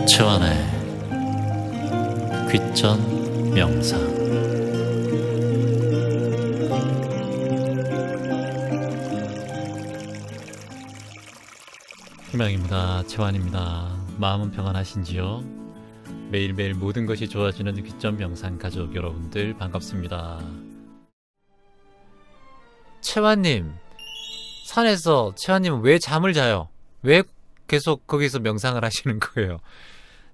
최환의 귀전 명상. 희망입니다. 최환입니다. 마음은 평안하신지요? 매일매일 모든 것이 좋아지는 귀전 명상 가족 여러분들 반갑습니다. 채환님, 산에서 채환님은 왜 잠을 자요? 왜 계속 거기서 명상을 하시는 거예요?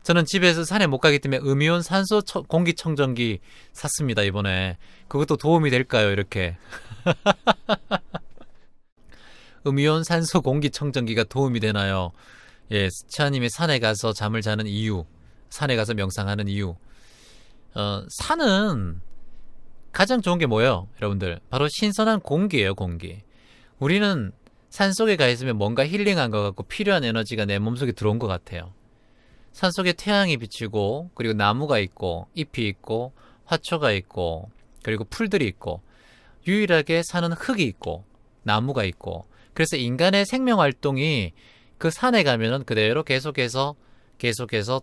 저는 집에서 산에 못 가기 때문에 음이온 산소 공기청정기 샀습니다, 이번에. 그것도 도움이 될까요, 이렇게? 음이온 산소 공기청정기가 도움이 되나요? 예, 채환님이 산에 가서 잠을 자는 이유, 산에 가서 명상하는 이유. 산은 가장 좋은 게 뭐예요, 여러분들? 바로 신선한 공기예요, 공기. 우리는 산속에 가 있으면 뭔가 힐링한 것 같고 필요한 에너지가 내 몸속에 들어온 것 같아요. 산속에 태양이 비치고, 그리고 나무가 있고, 잎이 있고, 화초가 있고, 그리고 풀들이 있고, 유일하게 사는 흙이 있고, 나무가 있고, 그래서 인간의 생명활동이 그 산에 가면은 그대로 계속해서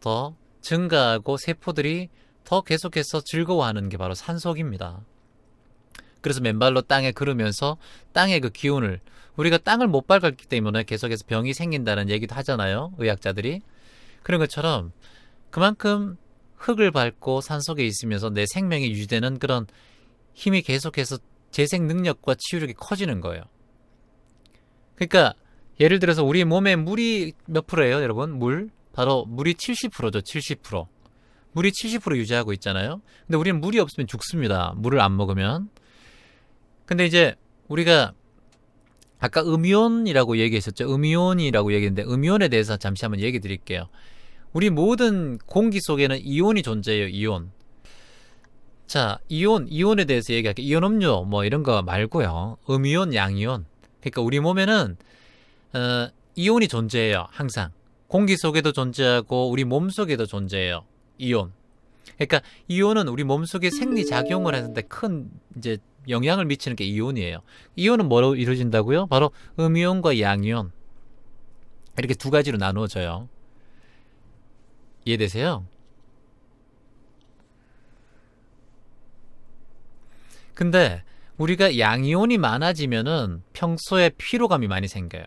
더 증가하고 세포들이 더 계속해서 즐거워하는 게 바로 산속입니다. 그래서 맨발로 땅에 걸으면서 땅의 그 기운을, 우리가 땅을 못 밟았기 때문에 계속해서 병이 생긴다는 얘기도 하잖아요, 의학자들이. 그런 것처럼 그만큼 흙을 밟고 산속에 있으면서 내 생명이 유지되는 그런 힘이 계속해서 재생 능력과 치유력이 커지는 거예요. 그러니까 예를 들어서 우리 몸에 물이 몇 프로예요, 여러분? 물? 바로 물이 70%죠, 70%. 물이 70% 유지하고 있잖아요. 근데 우리는 물이 없으면 죽습니다, 물을 안 먹으면. 근데 이제 우리가 아까 음이온이라고 얘기했었죠. 음이온이라고 얘기했는데 음이온에 대해서 잠시 한번 얘기 드릴게요. 우리 모든 공기 속에는 이온이 존재해요, 이온. 자, 이온에 대해서 얘기할게요. 이온 음료 뭐 이런 거 말고요. 음이온, 양이온. 그러니까 우리 몸에는 이온이 존재해요, 항상. 공기 속에도 존재하고 우리 몸 속에도 존재해요, 이온. 그러니까 이온은 우리 몸 속에 생리작용을 하는데 큰 이제 영향을 미치는 게 이온이에요. 이온은 뭐로 이루어진다고요? 바로 음이온과 양이온. 이렇게 두 가지로 나누어져요. 이해되세요? 근데 우리가 양이온이 많아지면은 평소에 피로감이 많이 생겨요.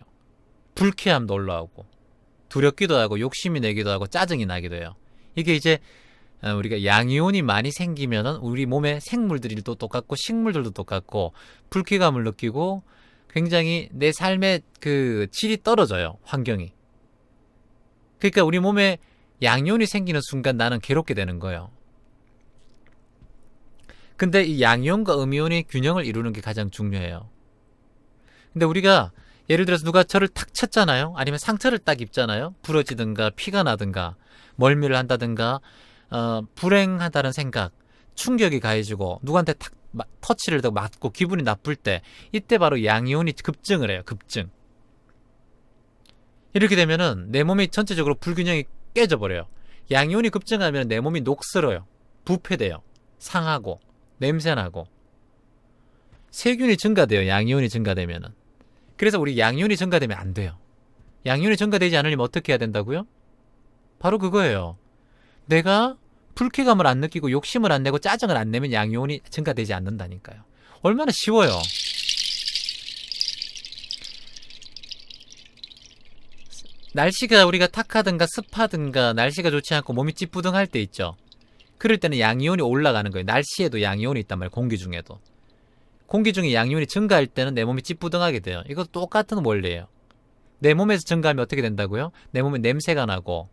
불쾌함도 올라오고, 두렵기도 하고, 욕심이 내기도 하고, 짜증이 나기도 해요. 이게 이제 우리가 양이온이 많이 생기면은 우리 몸의 생물들도 똑같고 식물들도 똑같고 불쾌감을 느끼고 굉장히 내 삶의 그 질이 떨어져요, 환경이. 그러니까 우리 몸에 양이온이 생기는 순간 나는 괴롭게 되는 거예요. 근데 이 양이온과 음이온이 균형을 이루는 게 가장 중요해요. 근데 우리가 예를 들어서 누가 저를 탁 쳤잖아요, 아니면 상처를 딱 입잖아요. 부러지든가 피가 나든가 멀미를 한다든가 불행하다는 생각, 충격이 가해지고 누구한테 탁 터치를 맞고 기분이 나쁠 때, 이때 바로 양이온이 급증을 해요, 급증. 이렇게 되면은 내 몸이 전체적으로 불균형이 깨져버려요. 양이온이 급증하면 내 몸이 녹슬어요, 부패돼요, 상하고 냄새나고 세균이 증가돼요, 양이온이 증가되면은. 그래서 우리 양이온이 증가되면 안 돼요. 양이온이 증가되지 않으려면 어떻게 해야 된다고요? 바로 그거예요. 내가 불쾌감을 안 느끼고 욕심을 안 내고 짜증을 안 내면 양이온이 증가되지 않는다니까요. 얼마나 쉬워요. 날씨가 우리가 탁하든가 습하든가 날씨가 좋지 않고 몸이 찌뿌둥할 때 있죠. 그럴 때는 양이온이 올라가는 거예요. 날씨에도 양이온이 있단 말이에요, 공기 중에도. 공기 중에 양이온이 증가할 때는 내 몸이 찌뿌둥하게 돼요. 이것도 똑같은 원리예요. 내 몸에서 증가하면 어떻게 된다고요? 내 몸에 냄새가 나고,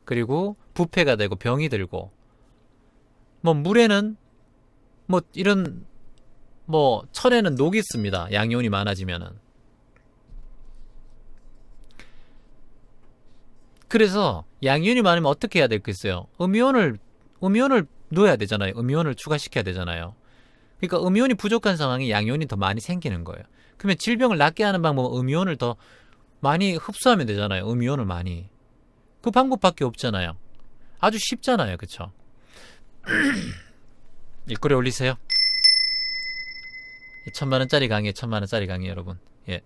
그리고 부패가 되고 병이 들고, 뭐 물에는 뭐 이런 뭐 철에는 녹이 있습니다, 양이온이 많아지면은. 그래서 양이온이 많으면 어떻게 해야 되겠어요? 음이온을 넣어야 되잖아요. 음이온을 추가시켜야 되잖아요. 그러니까 음이온이 부족한 상황에 양이온이 더 많이 생기는 거예요. 그러면 질병을 낫게 하는 방법은 음이온을 더 많이 흡수하면 되잖아요, 음이온을 많이. 그 방법밖에 없잖아요. 아주 쉽잖아요, 그쵸? 일거리 올리세요. 10,000만원짜리 강의, 1000만원짜리 강의, 여러분. 예.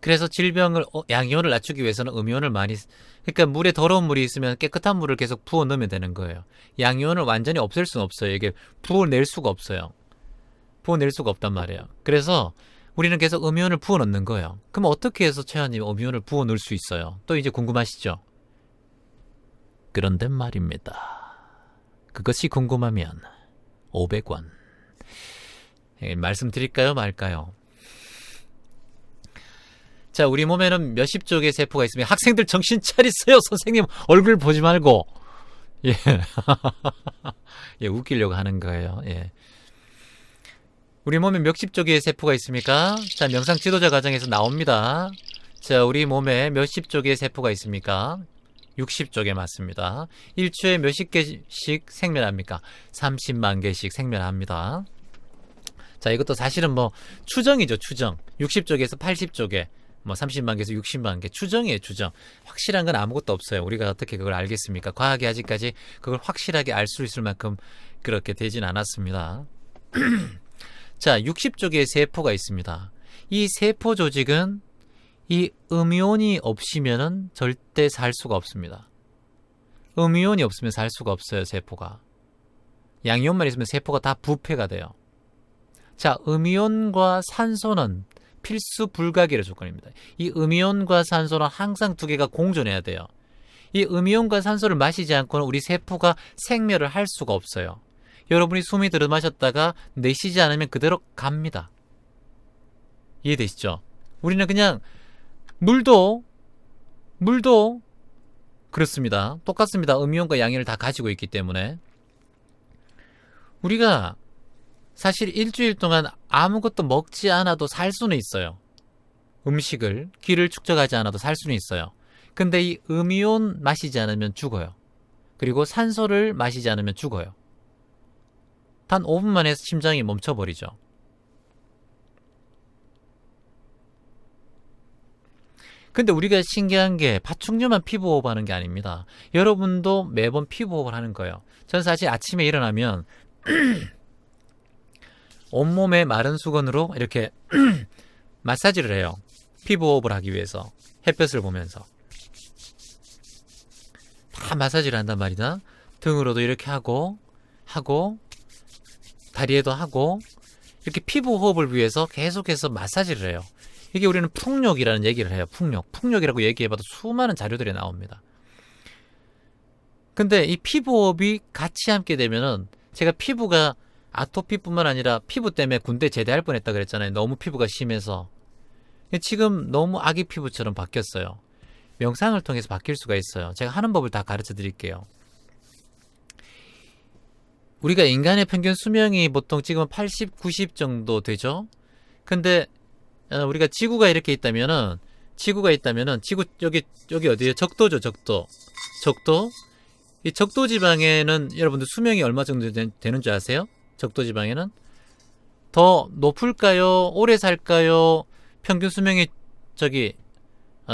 그래서 질병을 양이온을 낮추기 위해서는 음이온을 많이 그러니까 물에 더러운 물이 있으면 깨끗한 물을 계속 부어 넣으면 되는 거예요. 양이온을 완전히 없앨 수는 없어요. 이게 부어낼 수가 없어요. 부어낼 수가 없단 말이에요. 그래서 우리는 계속 음이온을 부어 넣는 거예요. 그럼 어떻게 해서 최하님 음이온을 부어 넣을 수 있어요? 또 이제 궁금하시죠? 그런데 말입니다. 그것이 궁금하면 500원. 말씀드릴까요? 말까요? 자, 우리 몸에는 몇십 쪽의 세포가 있으면 학생들 정신 차리세요. 선생님 얼굴 보지 말고. 예. 예, 웃기려고 하는 거예요. 예. 우리 몸에 몇십 쪽의 세포가 있습니까? 자, 명상 지도자 과정에서 나옵니다. 자, 우리 몸에 몇십 쪽의 세포가 있습니까? 60쪽에 맞습니다. 1초에 몇십 개씩 생멸합니까? 30만 개씩 생멸합니다. 자, 이것도 사실은 뭐 추정이죠, 추정. 60쪽에서 80쪽에 뭐 30만 개에서 60만 개 추정이에요, 추정. 확실한 건 아무것도 없어요. 우리가 어떻게 그걸 알겠습니까? 과학이 아직까지 그걸 확실하게 알 수 있을 만큼 그렇게 되진 않았습니다. 자, 60쪽의 세포가 있습니다. 이 세포 조직은 이 음이온이 없으면은 절대 살 수가 없습니다. 음이온이 없으면 살 수가 없어요, 세포가. 양이온만 있으면 세포가 다 부패가 돼요. 자, 음이온과 산소는 필수 불가결의 조건입니다. 이 음이온과 산소는 항상 두 개가 공존해야 돼요. 이 음이온과 산소를 마시지 않고는 우리 세포가 생멸을 할 수가 없어요. 여러분이 숨이 들이마셨다가 내쉬지 않으면 그대로 갑니다. 이해되시죠? 우리는 그냥 물도 그렇습니다. 똑같습니다. 음이온과 양이온을 다 가지고 있기 때문에 우리가 사실 일주일 동안 아무것도 먹지 않아도 살 수는 있어요. 음식을 기를 축적하지 않아도 살 수는 있어요. 근데 이 음이온 마시지 않으면 죽어요. 그리고 산소를 마시지 않으면 죽어요. 단 5분 만에 심장이 멈춰버리죠. 근데 우리가 신기한 게 파충류만 피부호흡하는 게 아닙니다. 여러분도 매번 피부호흡을 하는 거예요. 저는 사실 아침에 일어나면 온몸에 마른 수건으로 이렇게 마사지를 해요. 피부호흡을 하기 위해서 햇볕을 보면서 다 마사지를 한단 말이다. 등으로도 이렇게 하고 다리에도 하고 이렇게 피부호흡을 위해서 계속해서 마사지를 해요. 이게 우리는 풍욕이라는 얘기를 해요. 풍욕이라고 얘기해봐도 수많은 자료들이 나옵니다. 근데 이 피부호흡이 같이 함께 되면은 제가 피부가 아토피뿐만 아니라 피부 때문에 군대 제대할 뻔했다 그랬잖아요. 너무 피부가 심해서. 지금 너무 아기 피부처럼 바뀌었어요. 명상을 통해서 바뀔 수가 있어요. 제가 하는 법을 다 가르쳐 드릴게요. 우리가 인간의 평균 수명이 보통 지금 80, 90 정도 되죠. 근데 우리가 지구가 이렇게 있다면은 지구 여기 어디에요? 적도죠, 적도. 이 적도 지방에는 여러분들 수명이 얼마 정도 되는 줄 아세요? 적도 지방에는 더 높을까요? 오래 살까요? 평균 수명이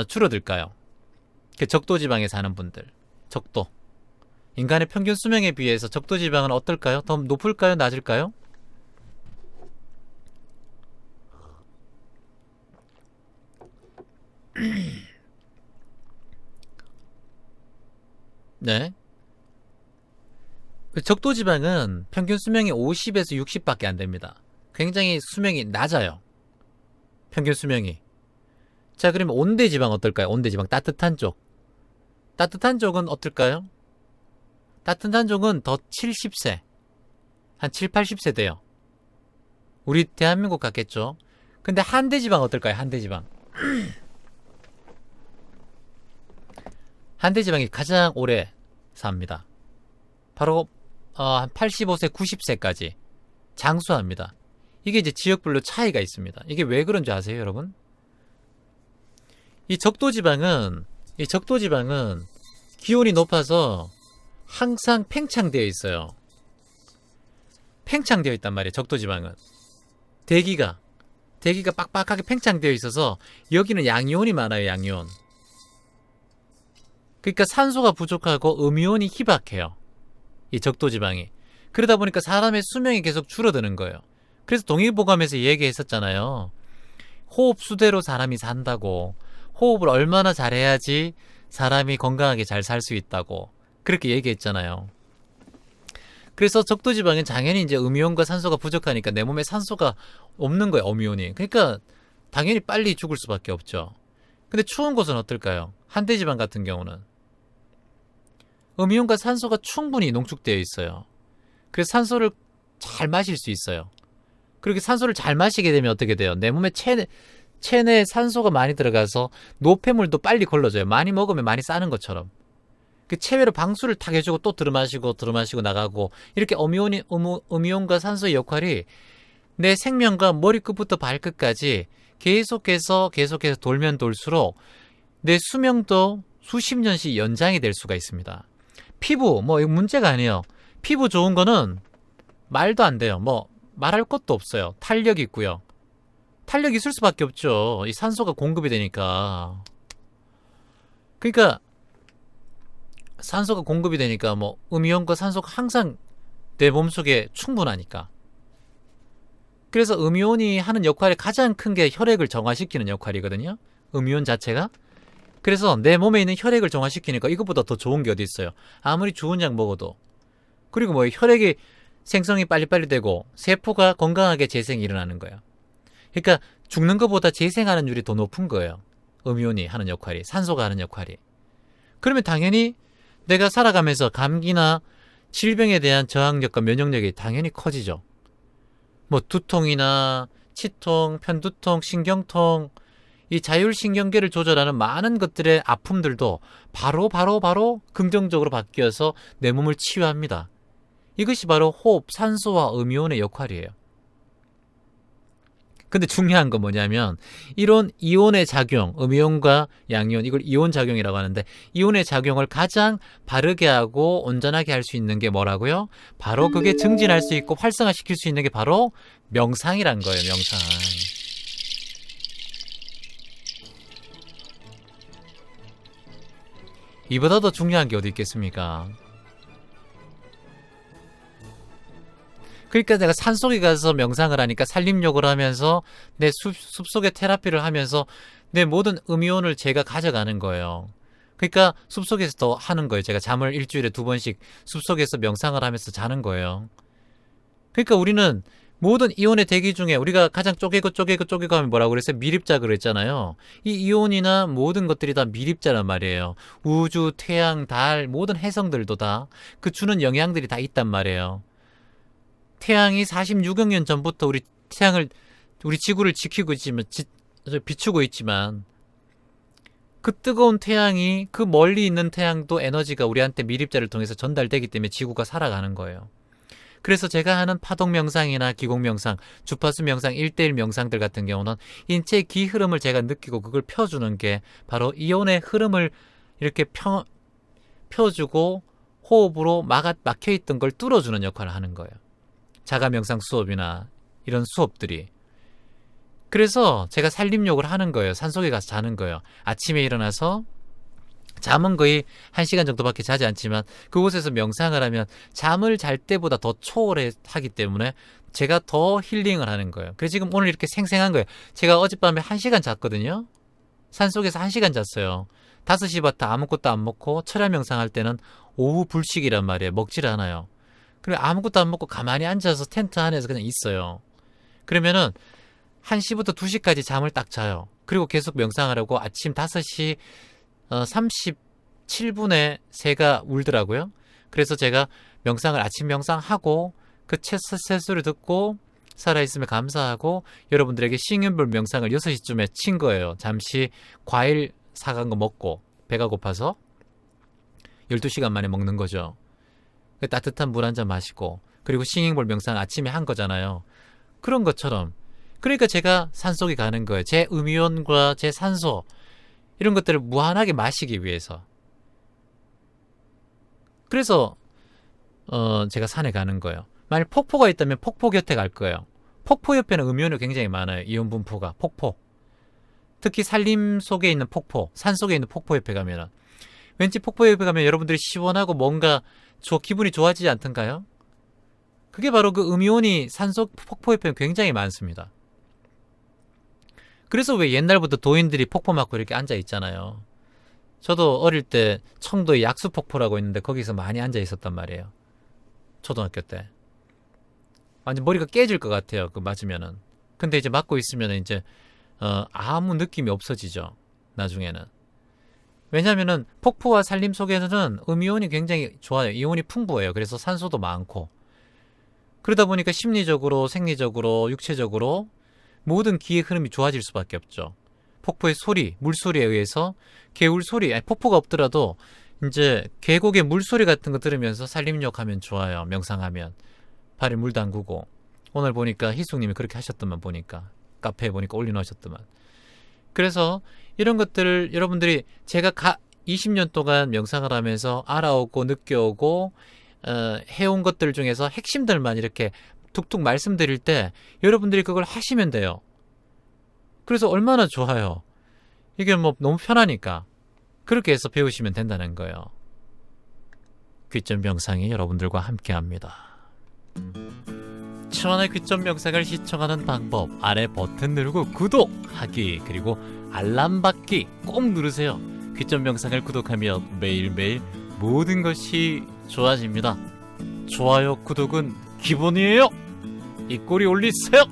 줄어들까요? 그 적도 지방에 사는 분들. 적도. 인간의 평균 수명에 비해서 적도 지방은 어떨까요? 더 높을까요? 낮을까요? 네. 적도 지방은 평균 수명이 50에서 60밖에 안 됩니다. 굉장히 수명이 낮아요. 평균 수명이. 자, 그러면 온대 지방 어떨까요? 온대 지방 따뜻한 쪽. 따뜻한 쪽은 어떨까요? 따뜻한 쪽은 더 70세. 한 7, 80세 돼요. 우리 대한민국 같겠죠? 근데 한대 지방 어떨까요? 한대 지방. 한대 지방이 가장 오래 삽니다. 바로 한 85세, 90세까지 장수합니다. 이게 이제 지역별로 차이가 있습니다. 이게 왜 그런지 아세요, 여러분? 이 적도 지방은 기온이 높아서 항상 팽창되어 있어요. 팽창되어 있단 말이에요, 적도 지방은. 대기가 빡빡하게 팽창되어 있어서 여기는 양이온이 많아요, 양이온. 그러니까 산소가 부족하고 음이온이 희박해요. 이 적도 지방이. 그러다 보니까 사람의 수명이 계속 줄어드는 거예요. 그래서 동일보감에서 얘기했었잖아요. 호흡 수대로 사람이 산다고. 호흡을 얼마나 잘해야지 사람이 건강하게 잘 살 수 있다고. 그렇게 얘기했잖아요. 그래서 적도지방엔 당연히 이제 음이온과 산소가 부족하니까 내 몸에 산소가 없는 거예요, 음이온이. 그러니까 당연히 빨리 죽을 수밖에 없죠. 근데 추운 곳은 어떨까요? 한대지방 같은 경우는 음이온과 산소가 충분히 농축되어 있어요. 그래서 산소를 잘 마실 수 있어요. 그렇게 산소를 잘 마시게 되면 어떻게 돼요? 내 몸에 체내에 산소가 많이 들어가서 노폐물도 빨리 걸러져요. 많이 먹으면 많이 싸는 것처럼. 그 체외로 방수를 탁 해주고 또 들어마시고 나가고, 이렇게 음이온과 산소의 역할이 내 생명과 머리끝부터 발끝까지 계속해서 돌면 돌수록 내 수명도 수십 년씩 연장이 될 수가 있습니다. 피부, 뭐 이거 문제가 아니에요. 피부 좋은 거는 말도 안 돼요. 뭐 말할 것도 없어요. 탄력 있고요. 탄력 있을 수밖에 없죠. 이 산소가 공급이 되니까. 그러니까 산소가 공급이 되니까 뭐 음이온과 산소가 항상 내 몸속에 충분하니까. 그래서 음이온이 하는 역할이 가장 큰 게 혈액을 정화시키는 역할이거든요. 음이온 자체가. 그래서 내 몸에 있는 혈액을 정화시키니까 이것보다 더 좋은 게 어디 있어요. 아무리 좋은 약 먹어도. 그리고 뭐 혈액이 생성이 빨리빨리 되고 세포가 건강하게 재생이 일어나는 거예요. 그러니까 죽는 것보다 재생하는 율이 더 높은 거예요. 음이온이 하는 역할이, 산소가 하는 역할이. 그러면 당연히 내가 살아가면서 감기나 질병에 대한 저항력과 면역력이 당연히 커지죠. 뭐 두통이나 치통, 편두통, 신경통, 이 자율신경계를 조절하는 많은 것들의 아픔들도 바로 긍정적으로 바뀌어서 내 몸을 치유합니다. 이것이 바로 호흡, 산소와 음이온의 역할이에요. 근데 중요한 건 뭐냐면 이런 이온의 작용, 음이온과 양이온, 이걸 이온 작용이라고 하는데, 이온의 작용을 가장 바르게 하고 온전하게 할 수 있는 게 뭐라고요? 바로 그게 증진할 수 있고 활성화시킬 수 있는 게 바로 명상이란 거예요. 명상. 이보다 더 중요한 게 어디 있겠습니까? 그러니까 내가 산속에 가서 명상을 하니까 산림욕을 하면서 내 숲속의 테라피를 하면서 내 모든 음이온을 제가 가져가는 거예요. 그러니까 숲속에서 더 하는 거예요. 제가 잠을 일주일에 2번씩 숲속에서 명상을 하면서 자는 거예요. 그러니까 우리는 모든 이온의 대기 중에 우리가 가장 쪼개고 하면 뭐라고 그랬어요? 미립자 그랬잖아요. 이 이온이나 모든 것들이 다 미립자란 말이에요. 우주, 태양, 달, 모든 해성들도 다 그 주는 영향들이 다 있단 말이에요. 태양이 46억 년 전부터 우리 지구를 지키고 있지만, 비추고 있지만, 그 뜨거운 태양이, 그 멀리 있는 태양도 에너지가 우리한테 미립자를 통해서 전달되기 때문에 지구가 살아가는 거예요. 그래서 제가 하는 파동 명상이나 기공 명상, 주파수 명상, 1:1 명상들 같은 경우는 인체의 기 흐름을 제가 느끼고 그걸 펴주는 게 바로 이온의 흐름을 이렇게 펴주고 호흡으로 막혀있던 걸 뚫어주는 역할을 하는 거예요. 자가 명상 수업이나 이런 수업들이. 그래서 제가 산림욕을 하는 거예요. 산속에 가서 자는 거예요. 아침에 일어나서 잠은 거의 1시간 정도밖에 자지 않지만 그곳에서 명상을 하면 잠을 잘 때보다 더 초월하기 때문에 제가 더 힐링을 하는 거예요. 그래서 지금 오늘 이렇게 생생한 거예요. 제가 어젯밤에 1시간 잤거든요. 산속에서 1시간 잤어요. 5시부터 아무것도 안 먹고 철야 명상할 때는 오후 불식이란 말이에요. 먹질 않아요. 그리고 아무것도 안 먹고 가만히 앉아서 텐트 안에서 그냥 있어요. 그러면은 1시부터 2시까지 잠을 딱 자요. 그리고 계속 명상하려고 아침 5시 37분에 새가 울더라고요. 그래서 제가 명상을 아침 명상하고 그 새소리 듣고 살아있음에 감사하고 여러분들에게 싱윤불 명상을 6시쯤에 친 거예요. 잠시 과일 사간 거 먹고 배가 고파서 12시간 만에 먹는 거죠. 따뜻한 물 한 잔 마시고 그리고 싱잉볼 명상 아침에 한 거잖아요. 그런 것처럼 그러니까 제가 산속에 가는 거예요. 제 음이온과 제 산소 이런 것들을 무한하게 마시기 위해서. 그래서 제가 산에 가는 거예요. 만약 폭포가 있다면 폭포 곁에 갈 거예요. 폭포 옆에는 음이온이 굉장히 많아요. 이온 분포가. 폭포. 특히 산림 속에 있는 폭포, 산 속에 있는 폭포 옆에 가면은 왠지 폭포 옆에 가면 여러분들이 시원하고 뭔가 기분이 좋아지지 않던가요? 그게 바로 그 음이온이 산속 폭포 옆에 굉장히 많습니다. 그래서 왜 옛날부터 도인들이 폭포 맞고 이렇게 앉아 있잖아요. 저도 어릴 때 청도에 약수폭포라고 있는데 거기서 많이 앉아 있었단 말이에요. 초등학교 때. 완전 머리가 깨질 것 같아요. 그 맞으면은. 근데 이제 맞고 있으면 이제 아무 느낌이 없어지죠. 나중에는. 왜냐면은 폭포와 산림 속에서는 음이온이 굉장히 좋아요. 이온이 풍부해요. 그래서 산소도 많고. 그러다 보니까 심리적으로, 생리적으로, 육체적으로 모든 기의 흐름이 좋아질 수밖에 없죠. 폭포의 소리, 물소리에 의해서 개울 소리, 아니, 폭포가 없더라도 이제 계곡의 물소리 같은 거 들으면서 산림욕 하면 좋아요. 명상하면. 발에 물 담그고. 오늘 보니까 희숙님이 그렇게 하셨더만 보니까. 카페에 보니까 올려놓으셨더만. 그래서 이런 것들을 여러분들이 제가 20년 동안 명상을 하면서 알아오고 느껴오고 해온 것들 중에서 핵심들만 이렇게 툭툭 말씀드릴 때 여러분들이 그걸 하시면 돼요. 그래서 얼마나 좋아요. 이게 뭐 너무 편하니까 그렇게 해서 배우시면 된다는 거예요. 귀점 명상이 여러분들과 함께합니다. 치원의 귀점 명상을 시청하는 방법 아래 버튼 누르고 구독하기 그리고 알람 받기 꼭 누르세요. 귀점 명상을 구독하면 매일매일 모든 것이 좋아집니다. 좋아요 구독은 기본이에요. 이 꼬리 올리세요.